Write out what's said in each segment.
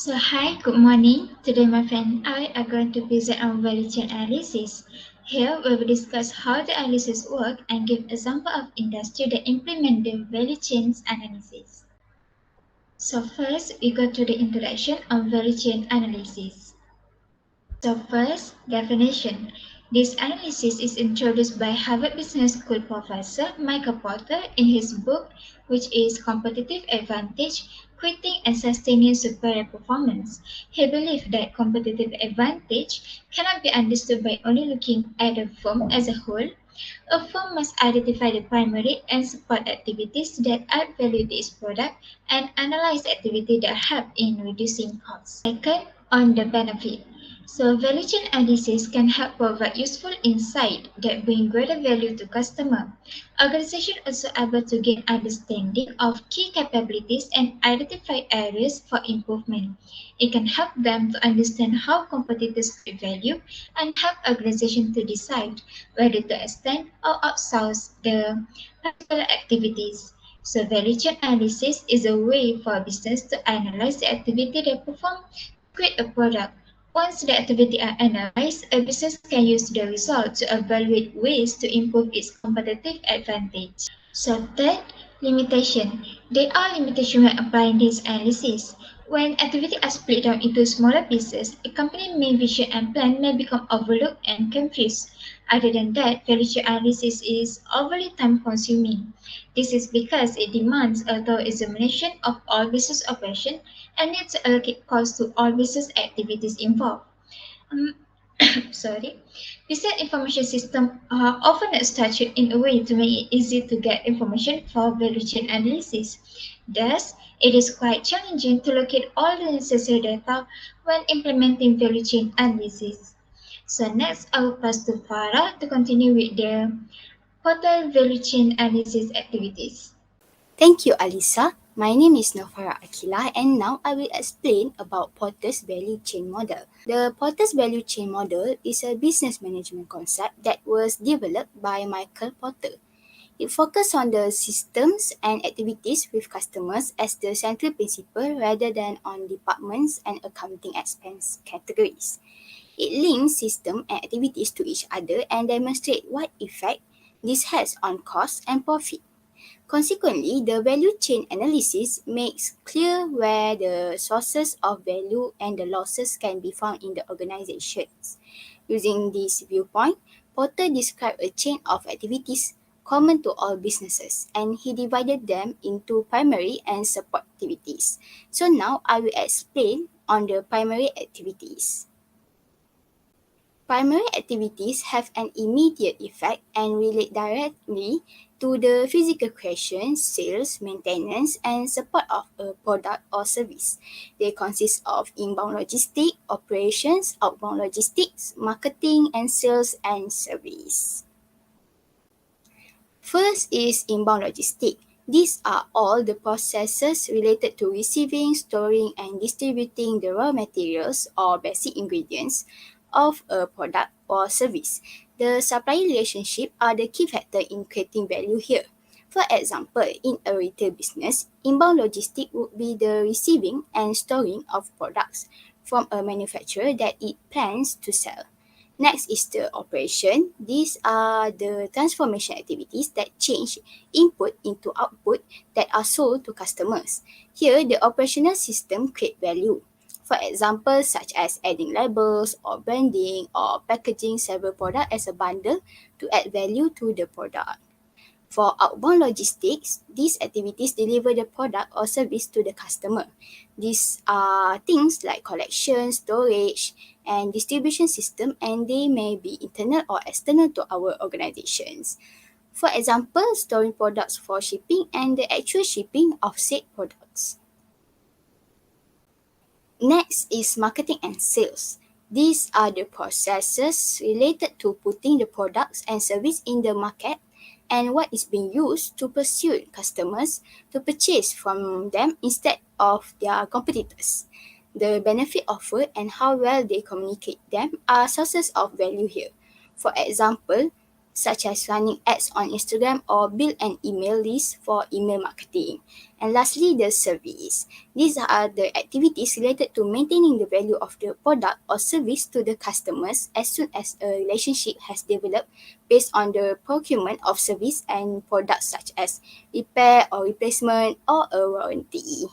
So hi, good morning. Today my friend and I are going to present our value chain analysis. Here we will discuss how the analysis work and give example of industry that implement the value chains analysis. So first we go to the introduction of value chain analysis. So first, definition. This analysis is introduced by Harvard Business School professor Michael Porter in his book, which is Competitive Advantage, Creating and Sustaining Superior Performance. He believed that competitive advantage cannot be understood by only looking at a firm as a whole. A firm must identify the primary and support activities that add value to its product and analyze activities that help in reducing costs. Second, on the benefit. So value chain analysis can help provide useful insight that bring greater value to customer. Organizations also able to gain understanding of key capabilities and identify areas for improvement. It can help them to understand how competitors create value and help organizations to decide whether to extend or outsource the particular activities. So value chain analysis is a way for a business to analyze the activity they perform to create a product. Once the activity are analyzed, a business can use the result to evaluate ways to improve its competitive advantage. So third, limitation. There are limitations when applying this analysis. When activities are split down into smaller pieces, a company's main vision and plan may become overlooked and confused. Other than that, value chain analysis is overly time consuming. This is because it demands a thorough examination of all business operations and needs to allocate costs to all business activities involved. Um, sorry. Business information systems are often structured in a way to make it easy to get information for value chain analysis. Thus, it is quite challenging to locate all the necessary data when implementing value chain analysis. So next, I will pass to Farah to continue with the portal value chain analysis activities. Thank you, Alisa. My name is Nofara Akila, and now I will explain about Porter's value chain model. The Porter's value chain model is a business management concept that was developed by Michael Porter. It focuses on the systems and activities with customers as the central principle rather than on departments and accounting expense categories. It links system and activities to each other and demonstrates what effect this has on cost and profit. Consequently, the value chain analysis makes clear where the sources of value and the losses can be found in the organizations. Using this viewpoint, Porter described a chain of activities common to all businesses and he divided them into primary and support activities. So now I will explain on the primary activities. Primary activities have an immediate effect and relate directly to the physical creation, sales, maintenance, and support of a product or service. They consist of inbound logistics, operations, outbound logistics, marketing, and sales and service. First is inbound logistics. These are all the processes related to receiving, storing, and distributing the raw materials or basic ingredients of a product or service. The supply relationship are the key factor in creating value here. For example, in a retail business, inbound logistics would be the receiving and storing of products from a manufacturer that it plans to sell. Next is the operation. These are the transformation activities that change input into output that are sold to customers. Here, the operational system create value. For example, such as adding labels or branding or packaging several products as a bundle to add value to the product. For outbound logistics, these activities deliver the product or service to the customer. These are things like collection, storage, and distribution system, and they may be internal or external to our organizations. For example, storing products for shipping and the actual shipping of said products. Next is marketing and sales. These are the processes related to putting the products and service in the market and what is being used to pursue customers to purchase from them instead of their competitors. The benefit offered and how well they communicate them are sources of value here. For example, such as running ads on Instagram or build an email list for email marketing. And lastly, the service. These are the activities related to maintaining the value of the product or service to the customers as soon as a relationship has developed based on the procurement of service and products such as repair or replacement or a warranty.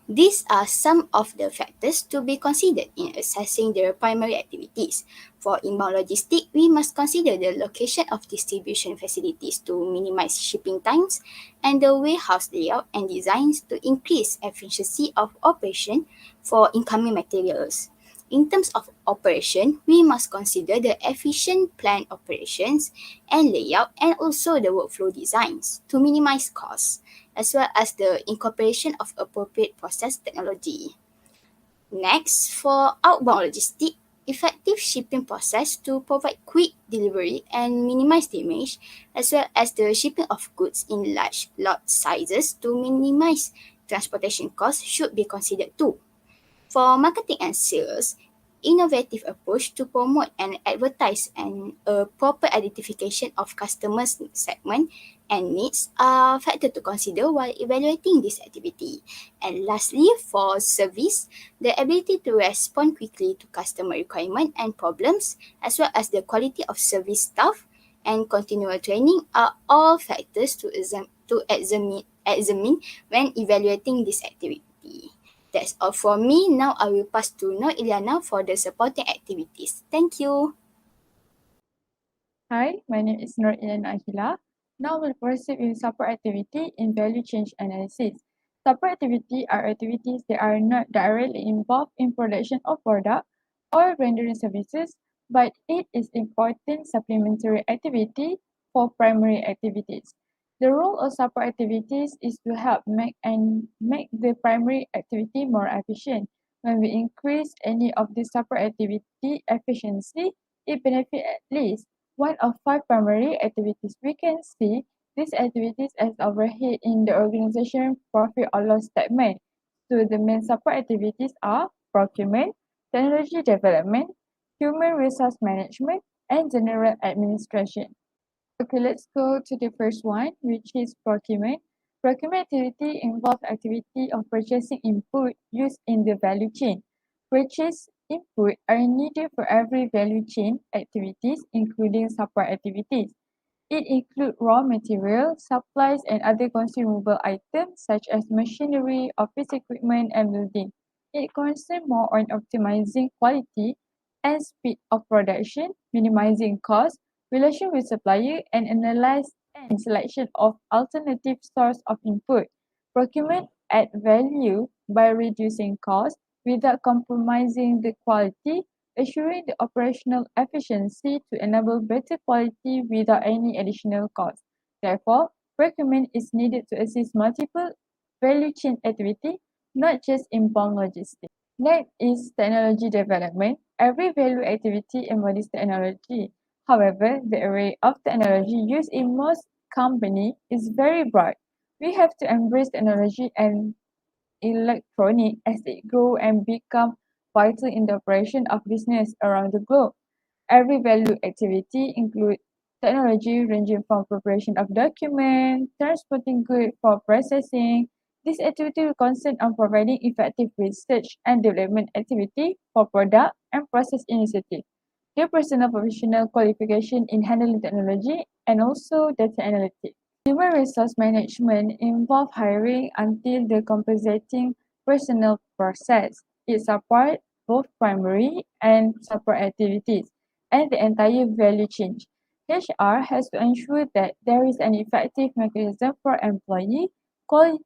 These are some of the factors to be considered in assessing their primary activities. For inbound logistics, we must consider the location of distribution facilities to minimize shipping times and the warehouse layout and designs to increase efficiency of operation for incoming materials. In terms of operation, we must consider the efficient plant operations and layout and also the workflow designs to minimize costs, as well as the incorporation of appropriate process technology. Next, for outbound logistics, effective shipping process to provide quick delivery and minimize damage, as well as the shipping of goods in large lot sizes to minimize transportation costs should be considered too. For marketing and sales, innovative approach to promote and advertise and a proper identification of customers segment and needs are factors to consider while evaluating this activity. And lastly, for service, the ability to respond quickly to customer requirement and problems, as well as the quality of service staff and continual training are all factors to examine when evaluating this activity. That's all from me. Now I will pass to Nur Ilyana for the supporting activities. Thank you. Hi, my name is Nur Ilan Akila. Now we'll proceed with support activity in value chain analysis. Support activity are activities that are not directly involved in production of product or rendering services, but it is important supplementary activity for primary activities. The role of support activities is to help make the primary activity more efficient. When we increase any of the support activity efficiency, it benefits at least one of five primary activities. We can see these activities as overhead in the organization profit or loss statement. So the main support activities are procurement, technology development, human resource management, and general administration. Okay, let's go to the first one, which is procurement. Procurement activity involves activity of purchasing input used in the value chain. Purchase input are needed for every value chain activities, including support activities. It includes raw material, supplies, and other consumable items such as machinery, office equipment, and building. It concerns more on optimizing quality and speed of production, minimizing costs, relation with supplier, and analyze and selection of alternative source of input. Procurement add value by reducing costs without compromising the quality, assuring the operational efficiency to enable better quality without any additional cost. Therefore, procurement is needed to assist multiple value chain activity, not just inbound logistics. Next is technology development. Every value activity embodies technology. However, the array of technology used in most companies is very broad. We have to embrace technology and electronic as they grow and become vital in the operation of business around the globe. Every value activity includes technology ranging from preparation of documents, transporting goods for processing. This activity will concern on providing effective research and development activity for product and process initiative. Their personal professional qualification in handling technology and also data analytics. Human resource management involves hiring until the compensating personnel process. It supports both primary and support activities and the entire value chain. HR has to ensure that there is an effective mechanism for employee quality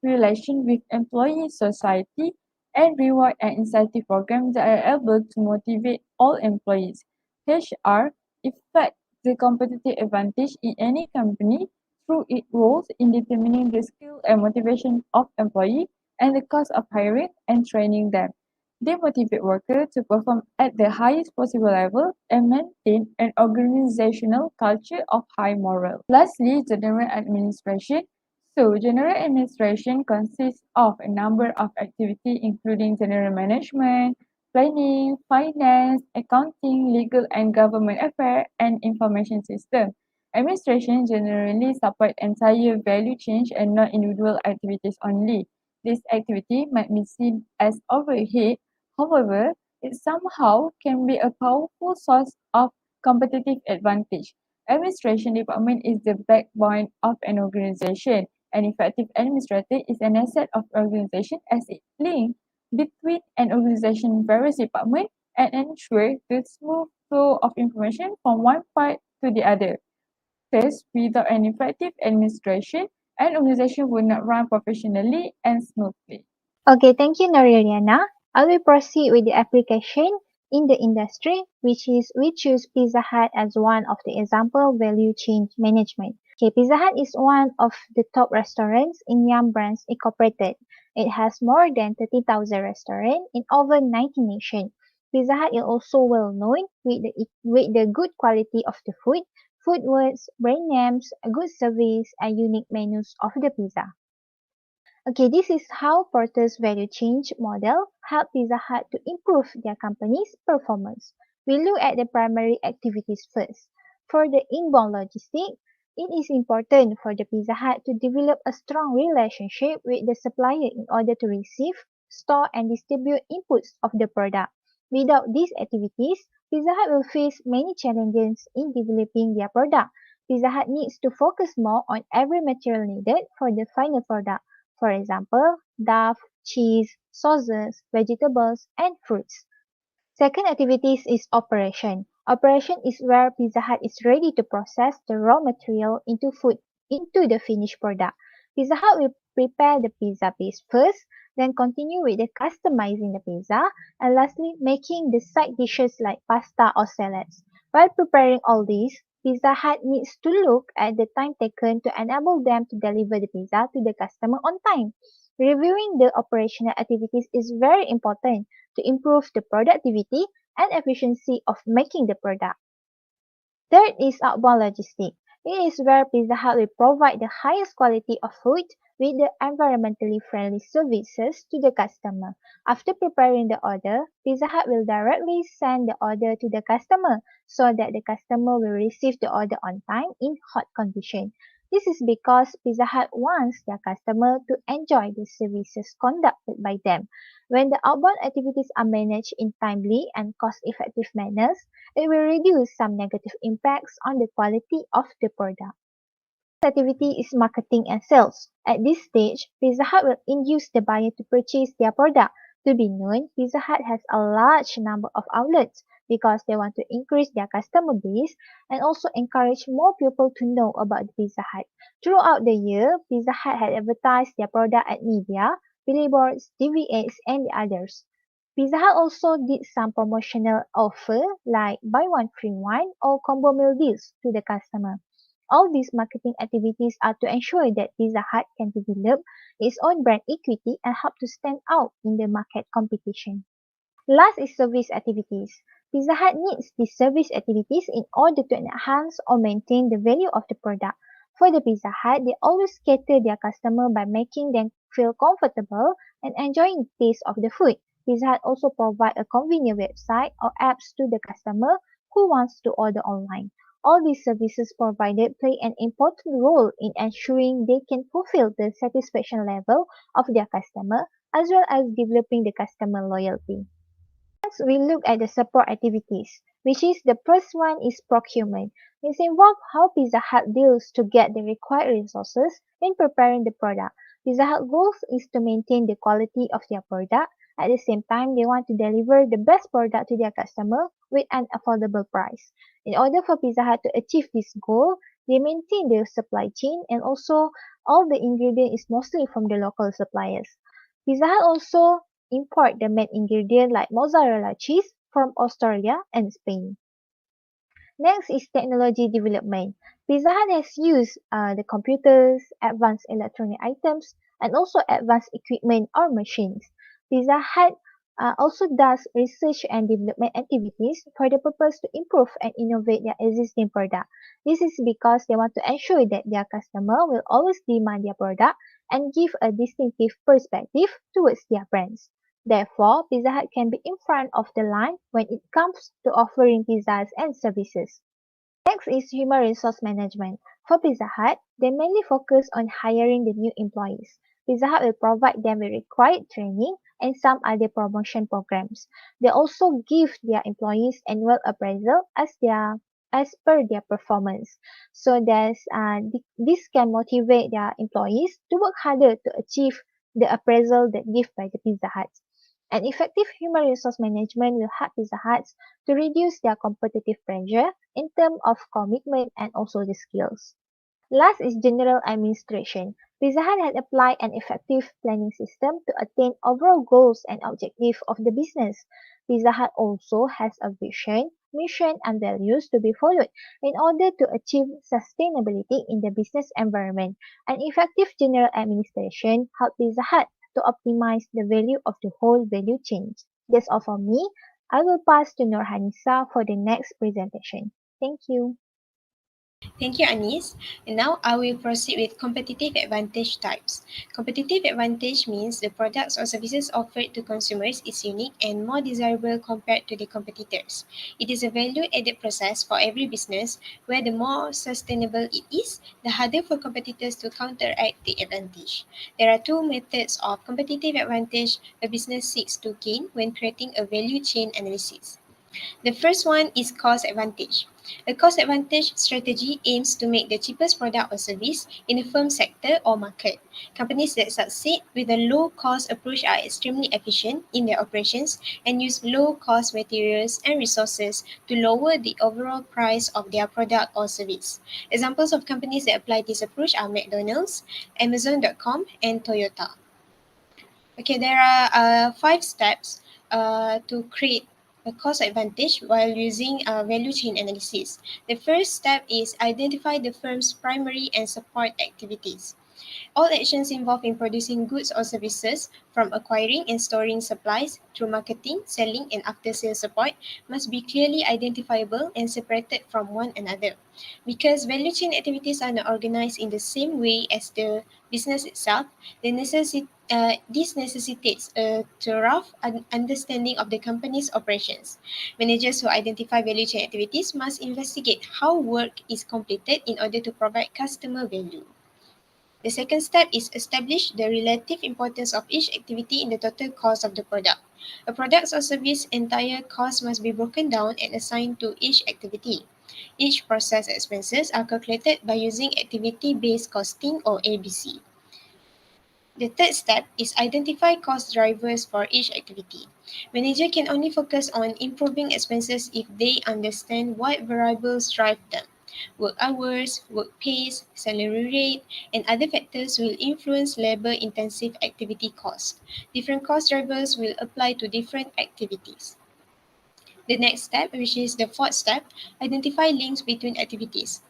relation with employee society and reward and incentive programs that are able to motivate all employees. HR affects the competitive advantage in any company through its roles in determining the skill and motivation of employees and the cost of hiring and training them. They motivate workers to perform at the highest possible level and maintain an organizational culture of high morale. Lastly, general administration. So, general administration consists of a number of activities including general management, planning, finance, accounting, legal and government affairs, and information system. Administration generally support entire value chain and not individual activities only. This activity might be seen as overhead, however, it somehow can be a powerful source of competitive advantage. Administration department is the backbone of an organization. An effective administrator is an asset of organization as it links between an organization various departments and ensure the smooth flow of information from one part to the other. Thus, without an effective administration, an organization would not run professionally and smoothly. Okay, thank you, Noriana. I will proceed with the application in the industry, which is we choose Pizza Hut as one of the example value chain management. Okay, Pizza Hut is one of the top restaurants in Yum Brands Incorporated. It has more than 30,000 restaurants in over 90 nations. Pizza Hut is also well known with the good quality of the food words, brand names, good service, and unique menus of the pizza. Okay, this is how Porter's value change model helped Pizza Hut to improve their company's performance. We look at the primary activities first. For the inbound logistics, it is important for the Pizza Hut to develop a strong relationship with the supplier in order to receive, store, and distribute inputs of the product. Without these activities, Pizza Hut will face many challenges in developing their product. Pizza Hut needs to focus more on every material needed for the final product, for example, dough, cheese, sauces, vegetables, and fruits. Second activities is operation. Operation is where Pizza Hut is ready to process the raw material into the finished product. Pizza Hut will prepare the pizza base first, then continue with the customizing the pizza, and lastly making the side dishes like pasta or salads. While preparing all these, Pizza Hut needs to look at the time taken to enable them to deliver the pizza to the customer on time. Reviewing the operational activities is very important to improve the productivity and efficiency of making the product. Third is outbound logistics. It is where Pizza Hut will provide the highest quality of food with the environmentally friendly services to the customer. After preparing the order, Pizza Hut will directly send the order to the customer so that the customer will receive the order on time in hot condition. This is because Pizza Hut wants their customer to enjoy the services conducted by them. When the outbound activities are managed in timely and cost-effective manners, it will reduce some negative impacts on the quality of the product. Next activity is marketing and sales. At this stage, Pizza Hut will induce the buyer to purchase their product. To be known, Pizza Hut has a large number of outlets because they want to increase their customer base and also encourage more people to know about Pizza Hut. Throughout the year, Pizza Hut had advertised their product at media, billboards, TV ads, and the others. Pizza Hut also did some promotional offer like buy one free one or combo meal deals to the customer. All these marketing activities are to ensure that Pizza Hut can develop its own brand equity and help to stand out in the market competition. Last is service activities. Pizza Hut needs these service activities in order to enhance or maintain the value of the product. For the Pizza Hut, they always cater their customer by making them feel comfortable and enjoying the taste of the food. Pizza Hut also provide a convenient website or apps to the customer who wants to order online. All these services provided play an important role in ensuring they can fulfill the satisfaction level of their customer as well as developing the customer loyalty. Next, we look at the support activities, which is the first one is procurement. This involves how Pizza Hut deals to get the required resources in preparing the product. Pizza Hut goals is to maintain the quality of their product. At the same time, they want to deliver the best product to their customer with an affordable price. In order for Pizza Hut to achieve this goal, they maintain their supply chain and also all the ingredients is mostly from the local suppliers. Pizza Hut also import the main ingredient like mozzarella cheese from Australia and Spain. Next is technology development. Pizza Hut has used the computers, advanced electronic items, and also advanced equipment or machines. Pizza Hut also does research and development activities for the purpose to improve and innovate their existing product. This is because they want to ensure that their customer will always demand their product and give a distinctive perspective towards their brands. Therefore, Pizza Hut can be in front of the line when it comes to offering pizzas and services. Next is human resource management. For Pizza Hut, they mainly focus on hiring the new employees. Pizza Hut will provide them with required training and some other promotion programs. They also give their employees annual appraisal as per their performance. So this can motivate their employees to work harder to achieve the appraisal that given by the Pizza Hut. And effective human resource management will help Pizza Hut to reduce their competitive pressure in terms of commitment and also the skills. Last is general administration. Pizza Hut had applied an effective planning system to attain overall goals and objectives of the business. Pizza Hut also has a vision, mission, and values to be followed in order to achieve sustainability in the business environment. An effective general administration helps Pizza Hut to optimize the value of the whole value chain. That's all for me. I will pass to Nurhanisa for the next presentation. Thank you. Thank you, Anis. And now I will proceed with competitive advantage types. Competitive advantage means the products or services offered to consumers is unique and more desirable compared to the competitors. It is a value-added process for every business where the more sustainable it is, the harder for competitors to counteract the advantage. There are two methods of competitive advantage a business seeks to gain when creating a value chain analysis. The first one is cost advantage. A cost advantage strategy aims to make the cheapest product or service in a firm sector or market. Companies that succeed with a low cost approach are extremely efficient in their operations and use low cost materials and resources to lower the overall price of their product or service. Examples of companies that apply this approach are McDonald's, Amazon.com, and Toyota. Okay, there are 5 steps to create a cost advantage while using value chain analysis. The first step is identify the firm's primary and support activities. All actions involved in producing goods or services, from acquiring and storing supplies through marketing, selling, and after-sales support, must be clearly identifiable and separated from one another. Because value chain activities are not organized in the same way as the business itself, this necessitates a thorough understanding of the company's operations. Managers who identify value chain activities must investigate how work is completed in order to provide customer value. The second step is establish the relative importance of each activity in the total cost of the product. A product's or service entire cost must be broken down and assigned to each activity. Each process expenses are calculated by using activity-based costing or ABC. The third step is identify cost drivers for each activity. Manager can only focus on improving expenses if they understand what variables drive them. Work hours, work pace, salary rate, and other factors will influence labor-intensive activity costs. Different cost drivers will apply to different activities. The next step, which is the fourth step, identify links between activities.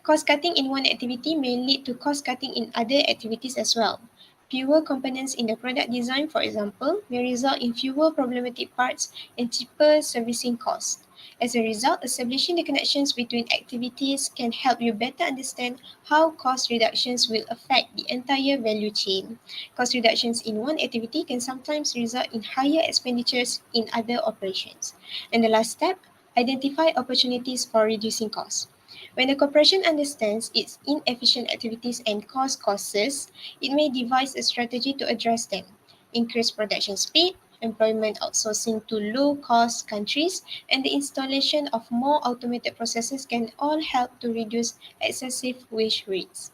Cost cutting in one activity may lead to cost cutting in other activities as well. Fewer components in the product design, for example, may result in fewer problematic parts and cheaper servicing costs. As a result, establishing the connections between activities can help you better understand how cost reductions will affect the entire value chain. Cost reductions in one activity can sometimes result in higher expenditures in other operations. And the last step, identify opportunities for reducing costs. When a corporation understands its inefficient activities and causes, it may devise a strategy to address them. Increase production speed, employment outsourcing to low-cost countries, and the installation of more automated processes can all help to reduce excessive wage rates.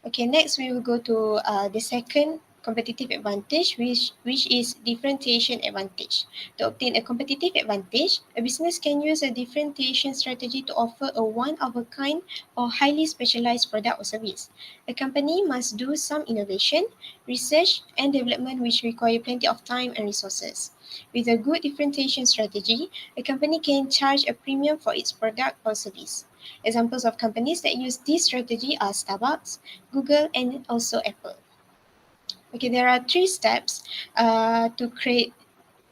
Okay, next we will go to the second competitive advantage, which is differentiation advantage. To obtain a competitive advantage, a business can use a differentiation strategy to offer a one-of-a-kind or highly specialized product or service. A company must do some innovation, research, and development which require plenty of time and resources. With a good differentiation strategy, a company can charge a premium for its product or service. Examples of companies that use this strategy are Starbucks, Google, and also Apple. Okay, there are 3 steps to create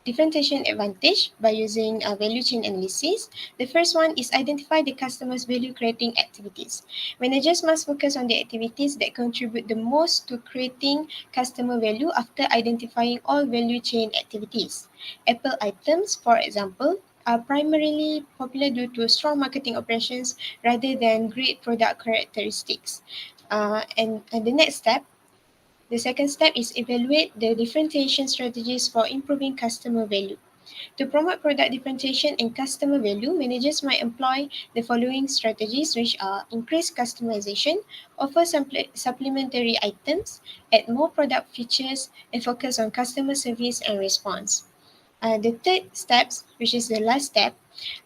differentiation advantage by using value chain analysis. The first one is identify the customer's value creating activities. Managers must focus on the activities that contribute the most to creating customer value after identifying all value chain activities. Apple items, for example, are primarily popular due to strong marketing operations rather than great product characteristics. And the second step is evaluate the differentiation strategies for improving customer value. To promote product differentiation and customer value, managers might employ the following strategies, which are increase customization, offer supplementary items, add more product features, and focus on customer service and response. The third steps, which is the last step,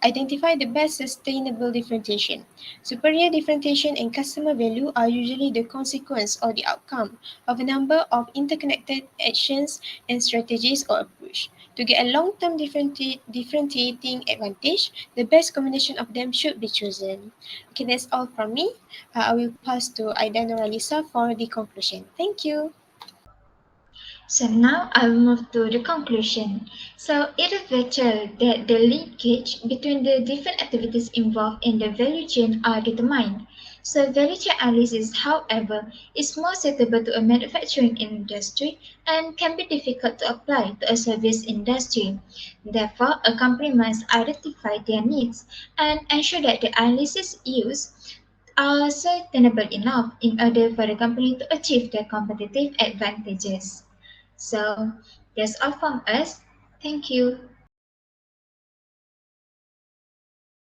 identify the best sustainable differentiation. Superior differentiation and customer value are usually the consequence or the outcome of a number of interconnected actions and strategies or approach. To get a long-term differentiating advantage, the best combination of them should be chosen. Okay, that's all from me. I will pass to Aida Noralisa for the conclusion. Thank you. So now I'll move to the conclusion. So it is vital that the linkage between the different activities involved in the value chain are determined. So value chain analysis, however, is more suitable to a manufacturing industry and can be difficult to apply to a service industry. Therefore, a company must identify their needs and ensure that the analysis used are sustainable enough in order for the company to achieve their competitive advantages. So that's all from us. Thank you.